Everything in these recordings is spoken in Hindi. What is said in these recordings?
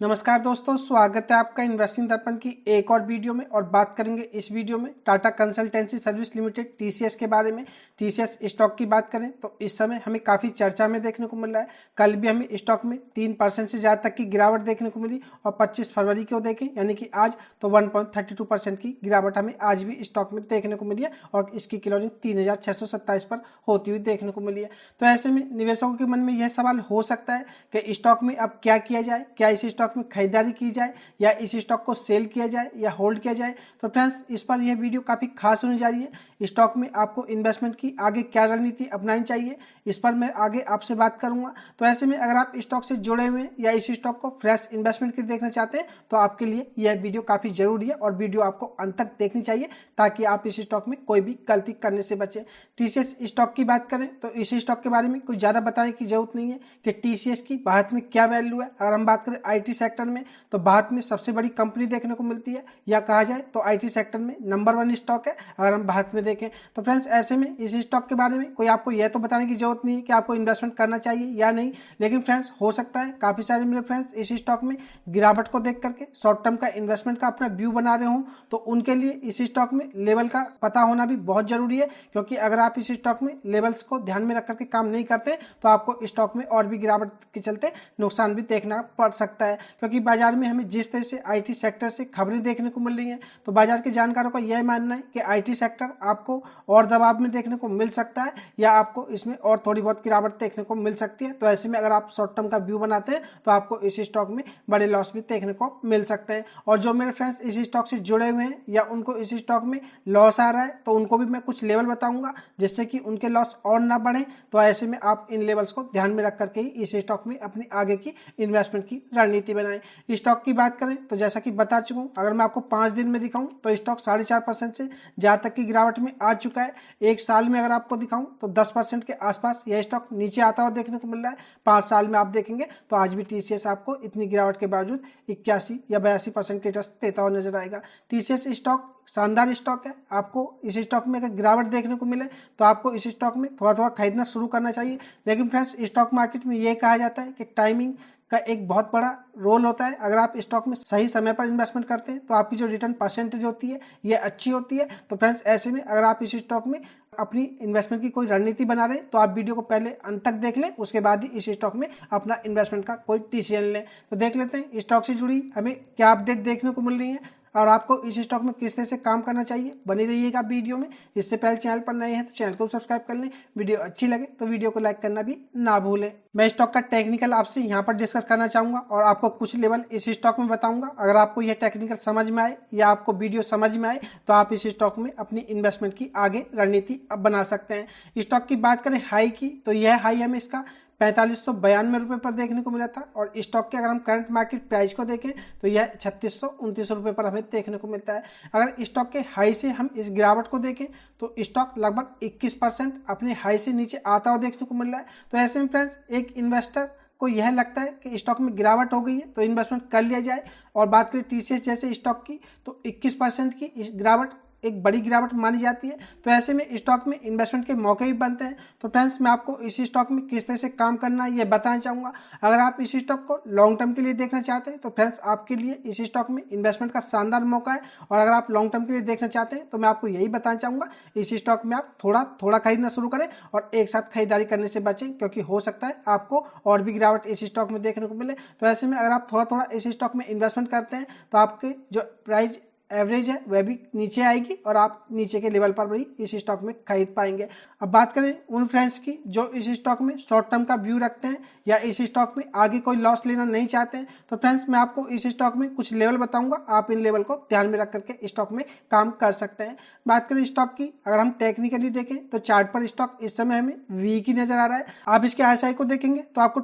नमस्कार दोस्तों, स्वागत है आपका इन्वेस्टिंग दर्पण की एक और वीडियो में। और बात करेंगे इस वीडियो में Tata consultancy service limited TCS के बारे में। टीसीएस स्टॉक की बात करें तो इस समय हमें काफ़ी चर्चा में देखने को मिल रहा है। कल भी हमें स्टॉक में 3% से ज़्यादा तक की गिरावट देखने को मिली और 25 फरवरी को देखें यानी कि आज तो 1.32% की गिरावट हमें आज भी स्टॉक में देखने को मिली है और इसकी क्लोजिंग 3627 पर होती हुई देखने को मिली है। तो ऐसे में निवेशकों के मन में यह सवाल हो सकता है कि स्टॉक में अब क्या किया जाए, क्या इस स्टॉक में खरीदारी की जाए या इस स्टॉक को सेल किया जाए या होल्ड किया जाए। तो फ्रेंड्स, इस पर यह वीडियो काफ़ी खास होने जा रही है। स्टॉक में आपको इन्वेस्टमेंट की आगे क्या रणनीति अपनानी चाहिए, इस पर मैं आगे आपसे बात करूंगा। तो ऐसे में अगर आप स्टॉक से जुड़े हुए हैं या इस स्टॉक को फ्रेश इन्वेस्टमेंट के देखना चाहते हैं तो आपके लिए यह वीडियो काफ़ी जरूरी है और वीडियो आपको अंत तक देखनी चाहिए ताकि आप इस स्टॉक में कोई भी गलती करने से बचें। टीसीएस स्टॉक की बात करें तो इस स्टॉक के बारे में कुछ ज़्यादा बताने की जरूरत नहीं है कि टीसीएस की भारत में क्या वैल्यू है। अगर हम बात करें आईटी सेक्टर में तो भारत में सबसे बड़ी कंपनी देखने को मिलती है, या कहा जाए तो आईटी सेक्टर में नंबर 1 स्टॉक है अगर हम भारत में देखें। तो फ्रेंड्स, ऐसे में इस स्टॉक के बारे में कोई आपको यह तो बताने की जरूरत नहीं है कि आपको इन्वेस्टमेंट करना चाहिए या नहीं। लेकिन फ्रेंड्स, हो सकता है काफ़ी सारे मेरे फ्रेंड्स इस स्टॉक में गिरावट को देख करके शॉर्ट टर्म का इन्वेस्टमेंट का अपना व्यू बना रहे हों, तो उनके लिए इस स्टॉक में लेवल का पता होना भी बहुत जरूरी है। क्योंकि अगर आप इस स्टॉक में लेवल्स को ध्यान में रख करके काम नहीं करते तो आपको स्टॉक में और भी गिरावट के चलते नुकसान भी देखना पड़ सकता है। क्योंकि बाजार में हमें जिस तरह से आईटी सेक्टर से खबरें देखने को मिल रही हैं तो बाजार के जानकारों का यह मानना है कि आईटी सेक्टर आपको और दबाव में देखने को मिल सकता है या आपको इसमें और थोड़ी बहुत गिरावट देखने को मिल सकती है। तो ऐसे में अगर आप शॉर्ट टर्म का व्यू बनाते हैं तो आपको इस स्टॉक में बड़े लॉस भी देखने को मिल सकते हैं। और जो मेरे फ्रेंड्स इस स्टॉक से जुड़े हुए हैं या उनको इस स्टॉक में लॉस आ रहा है तो उनको भी मैं कुछ लेवल बताऊंगा जिससे कि उनके लॉस और ना बढ़े। तो ऐसे में आप इन लेवल्स को ध्यान में रख करके ही इस स्टॉक में अपनी आगे की इन्वेस्टमेंट की रणनीति बनाएं। स्टॉक की बात करें तो जैसा कि बता चुका हूं, अगर मैं आपको 5 दिन में दिखाऊं तो स्टॉक 4.5% से ज़्यादा तक की गिरावट में आ चुका है। एक साल में अगर आपको दिखाऊं तो 10% के आसपास यह स्टॉक नीचे आता हुआ देखने को मिल रहा है। 5 साल में आप देखेंगे तो आज भी टीसीएस आपको इतनी गिरावट के बावजूद 81 या 82% के रिटर्न देता हुआ नजर आएगा। टीसीएस स्टॉक शानदार स्टॉक है। आपको इस स्टॉक में अगर गिरावट देखने को मिले तो आपको इस स्टॉक में थोड़ा थोड़ा खरीदना शुरू करना चाहिए। लेकिन फ्रेंड्स, स्टॉक मार्केट में यह कहा जाता है कि टाइमिंग का एक बहुत बड़ा रोल होता है। अगर आप स्टॉक में सही समय पर इन्वेस्टमेंट करते हैं तो आपकी जो रिटर्न परसेंटेज होती है ये अच्छी होती है। तो फ्रेंड्स, ऐसे में अगर आप इस स्टॉक में अपनी इन्वेस्टमेंट की कोई रणनीति बना रहे हैं तो आप वीडियो को पहले अंत तक देख लें, उसके बाद ही इस स्टॉक में अपना इन्वेस्टमेंट का कोई डिसीजन लें। तो देख लेते हैं स्टॉक से जुड़ी हमें क्या अपडेट देखने को मिल रही है और आपको इस स्टॉक में किस तरह से काम करना चाहिए। बने रहिएगा वीडियो में। इससे पहले चैनल पर नए हैं तो चैनल को सब्सक्राइब कर लें। वीडियो अच्छी लगे तो वीडियो को लाइक करना भी ना भूलें। मैं स्टॉक का टेक्निकल आपसे यहाँ पर डिस्कस करना चाहूँगा और आपको कुछ लेवल इस स्टॉक में बताऊँगा। अगर आपको यह टेक्निकल समझ में आए या आपको वीडियो समझ में आए तो आप इस स्टॉक में अपनी इन्वेस्टमेंट की आगे रणनीति अब बना सकते हैं। स्टॉक की बात करें हाई की तो यह हाई हमें इसका 4592 रुपये पर देखने को मिला था और स्टॉक के अगर हम करंट मार्केट प्राइस को देखें तो यह 3629 रुपये पर हमें देखने को मिलता है। अगर स्टॉक के हाई से हम इस गिरावट को देखें तो स्टॉक लगभग 21% अपने हाई से नीचे आता हुआ देखने को मिल रहा है। तो ऐसे में फ्रेंड्स, एक इन्वेस्टर को यह लगता है कि स्टॉक में गिरावट हो गई है तो इन्वेस्टमेंट कर लिया जाए। और बात करें टीसीएस जैसे स्टॉक की तो 21% की गिरावट एक बड़ी गिरावट मानी जाती है। तो ऐसे में स्टॉक में इन्वेस्टमेंट के मौके भी बनते हैं। तो फ्रेंड्स, मैं आपको इस स्टॉक में किस तरह से काम करना है ये बताना चाहूँगा। अगर आप इस स्टॉक को लॉन्ग टर्म के लिए देखना चाहते हैं तो फ्रेंड्स आपके लिए इस स्टॉक में इन्वेस्टमेंट का शानदार मौका है। और अगर आप लॉन्ग टर्म के लिए देखना चाहते हैं तो मैं आपको यही बताना चाहूँगा, इस स्टॉक में आप थोड़ा थोड़ा खरीदना शुरू करें और एक साथ खरीदारी करने से बचें, क्योंकि हो सकता है आपको और भी गिरावट इस स्टॉक में देखने को मिले। तो ऐसे में अगर आप थोड़ा थोड़ा इस स्टॉक में इन्वेस्टमेंट करते हैं तो आपके जो प्राइस एवरेज है वह भी नीचे आएगी और आप नीचे के लेवल पर भी इस स्टॉक में खरीद पाएंगे। अब बात करें उन फ्रेंड्स की जो इस स्टॉक में शॉर्ट टर्म का व्यू रखते हैं या इस स्टॉक में आगे कोई लॉस लेना नहीं चाहते हैं तो फ्रेंड्स, मैं आपको इस स्टॉक में कुछ लेवल बताऊंगा। आप इन लेवल को ध्यान में रख करके स्टॉक में काम कर सकते हैं। बात करें स्टॉक की, अगर हम टेक्निकली देखें तो चार्ट पर स्टॉक इस समय हमें वीक ही नजर आ रहा है। आप इसके RSI को देखेंगे तो आपको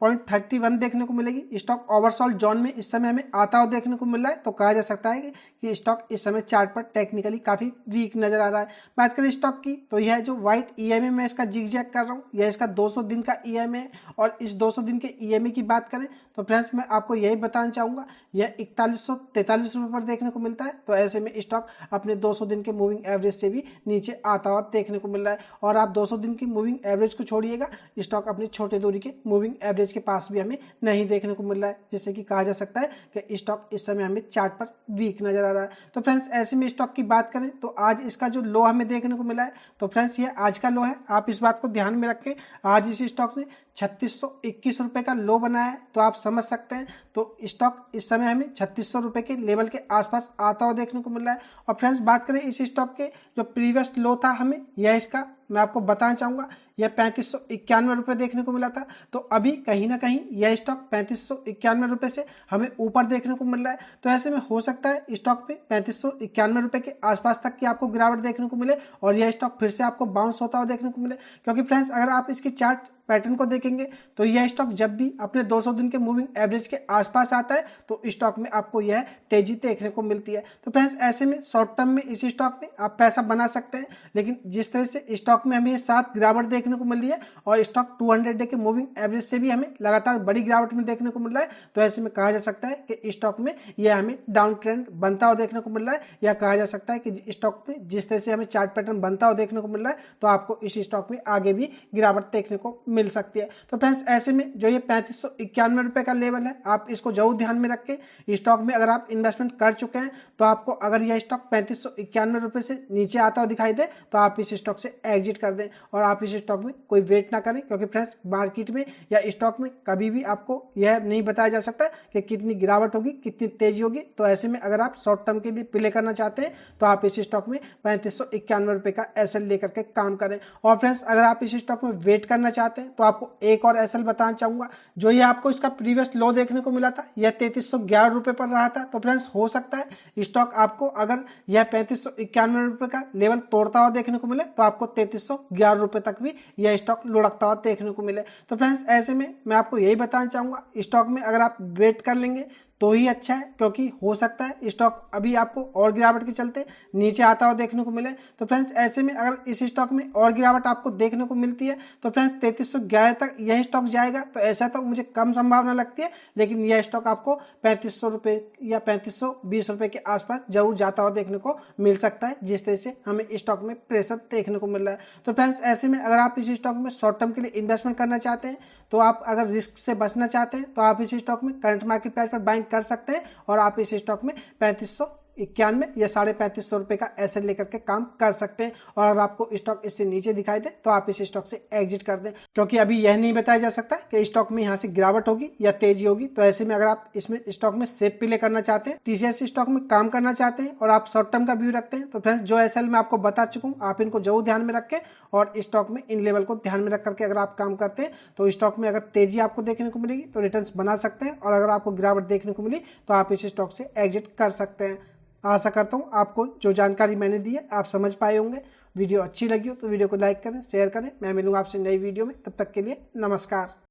20.31 देखने को मिलेगी। स्टॉक ओवरसोल्ड जोन में इस समय हमें आता हुआ देखने को मिल रहा है। तो कहा जा सकता है कि स्टॉक इस समय चार्ट पर टेक्निकली काफी वीक नजर आ रहा है। बात करें स्टॉक की तो यह जो व्हाइट EMA मैं इसका जिगजैग कर रहा हूँ यह इसका 200 दिन का EMA है। और इस 200 दिन के EMA की बात करें तो फ्रेंड्स, मैं आपको यही बताना चाहूंगा, यह 4143 रुपये पर देखने को मिलता है। तो ऐसे में स्टॉक अपने 200 दिन के मूविंग एवरेज से भी नीचे आता हुआ देखने को मिल रहा है। और आप 200 दिन की मूविंग एवरेज को छोड़िएगा, स्टॉक अपनी छोटे दूरी के मूविंग एवरेज एवरेज के पास भी हमें नहीं देखने को मिल रहा है, जिससे कि कहा जा सकता है कि स्टॉक इस समय हमें चार्ट पर वीक नजर आ रहा है। तो फ्रेंड्स ऐसे में स्टॉक की बात करें तो आज इसका जो लो हमें देखने को मिला है, तो फ्रेंड्स ये आज का लो है, आप इस बात को ध्यान में रखें। आज इस स्टॉक ने 3621 रुपए का लो बनाया है, तो आप समझ सकते हैं तो स्टॉक इस समय हमें 3600 रुपए के लेवल के आसपास आता हुआ देखने को मिल रहा है। और फ्रेंड्स बात करें इस स्टॉक के जो प्रीवियस लो था हमें, यह इसका मैं आपको बताना चाहूंगा, यह 3591 रुपए देखने को मिला था। तो अभी कहीं ना कहीं यह स्टॉक 3591 रुपए से हमें ऊपर देखने को मिल रहा है। तो ऐसे में हो सकता है स्टॉक पे 3591 रुपए के आसपास तक की आपको गिरावट देखने को मिले और यह स्टॉक फिर से आपको बाउंस होता हुआ देखने को मिले। क्योंकि फ्रेंड्स अगर आप इसकी चार्ट पैटर्न को देखेंगे तो यह स्टॉक जब भी अपने 200 दिन के मूविंग एवरेज के आसपास आता है तो स्टॉक में आपको यह तेजी देखने को मिलती है। तो फ्रेंड्स ऐसे में शॉर्ट टर्म में इस स्टॉक में आप पैसा बना सकते हैं, लेकिन जिस तरह से स्टॉक में हमें शार्प गिरावट देखने को मिल रही है और स्टॉक 200 डे के मूविंग एवरेज से भी हमें लगातार बड़ी गिरावट में देखने को मिल रहा है, तो ऐसे में कहा जा सकता है कि स्टॉक में यह हमें डाउन ट्रेंड बनता हुआ देखने को मिल रहा है, या कहा जा सकता है कि स्टॉक में जिस तरह से हमें चार्ट पैटर्न बनता हुआ देखने को मिल रहा है तो आपको इस स्टॉक में आगे भी गिरावट देखने को मिल सकती है। तो फ्रेंड्स ऐसे में जो ये 3591 रुपए का लेवल है, आप इसको जरूर ध्यान में रखें। स्टॉक में अगर आप इन्वेस्टमेंट कर चुके हैं तो आपको अगर यह स्टॉक 3591 रुपए से नीचे आता हुआ दिखाई दे तो आप इस स्टॉक से एग्जिट कर दें और आप इस स्टॉक में कोई वेट ना करें, क्योंकि फ्रेंड्स मार्केट में या स्टॉक में कभी भी आपको यह नहीं बताया जा सकता कि कितनी गिरावट होगी, कितनी तेजी होगी। तो ऐसे में अगर आप शॉर्ट टर्म के लिए प्ले करना चाहते हैं तो आप इस स्टॉक में 3591 रुपए का एसएल लेकर के काम करें। और फ्रेंड्स अगर आप इस स्टॉक में वेट करना चाहते हैं तो आपको एक और एसएल बताना चाहूंगा, जो ये आपको इसका प्रीवियस लो देखने को मिला था, यह 3311 रुपए पर रहा था। तो फ्रेंड्स हो सकता है स्टॉक आपको अगर यह 3591 रुपए का लेवल तोड़ता हुआ देखने को मिले तो आपको 3311 रुपए तक भी यह स्टॉक लुढ़कता हुआ देखने को मिले। तो फ्रेंड्स ऐसे में मैं आपको यही बताना चाहूंगा, स्टॉक में अगर आप वेट कर लेंगे तो ही अच्छा है, क्योंकि हो सकता है स्टॉक अभी आपको और गिरावट के चलते नीचे आता हुआ देखने को मिले। तो फ्रेंड्स ऐसे में अगर इस स्टॉक में और गिरावट आपको देखने को मिलती है तो फ्रेंड्स 3311 तक यह स्टॉक जाएगा, तो ऐसा तो मुझे कम संभावना लगती है, लेकिन यह स्टॉक आपको 3500 रुपए या 3520 रुपए के आसपास जरूर जाता हुआ देखने को मिल सकता है, जिस तरह से हमें स्टॉक में प्रेशर देखने को मिल रहा है। तो फ्रेंड्स ऐसे में अगर आप इस स्टॉक में शॉर्ट टर्म के लिए इन्वेस्टमेंट करना चाहते हैं, तो आप अगर रिस्क से बचना चाहते हैं तो आप इस स्टॉक में करंट मार्केट प्राइस पर बाइंग कर सकते हैं और आप इस स्टॉक में 3591 या 3550 रुपए का एसएल लेकर के काम कर सकते हैं। और अगर आपको स्टॉक इससे नीचे दिखाई दे तो आप इस स्टॉक से एग्जिट कर दें, क्योंकि अभी यह नहीं बताया जा सकता कि स्टॉक में यहाँ से गिरावट होगी या तेजी होगी। तो ऐसे में अगर आप इसमें स्टॉक में सेफ प्ले करना चाहते हैं, टीसीएस स्टॉक में काम करना चाहते हैं और आप शॉर्ट टर्म का व्यू रखते हैं, तो फ्रेंड्स जो एसएल मैं आपको बता चुका हूँ आप इनको जरूर ध्यान में रखें और स्टॉक में इन लेवल को ध्यान में रख करके अगर आप काम करते हैं तो स्टॉक में अगर तेजी आपको देखने को मिलेगी तो रिटर्न्स बना सकते हैं, और अगर आपको गिरावट देखने को मिली तो आप इस स्टॉक से एग्जिट कर सकते हैं। आशा करता हूँ आपको जो जानकारी मैंने दी है आप समझ पाए होंगे। वीडियो अच्छी लगी हो तो वीडियो को लाइक करें, शेयर करें। मैं मिलूंगा आपसे नई वीडियो में, तब तक के लिए नमस्कार।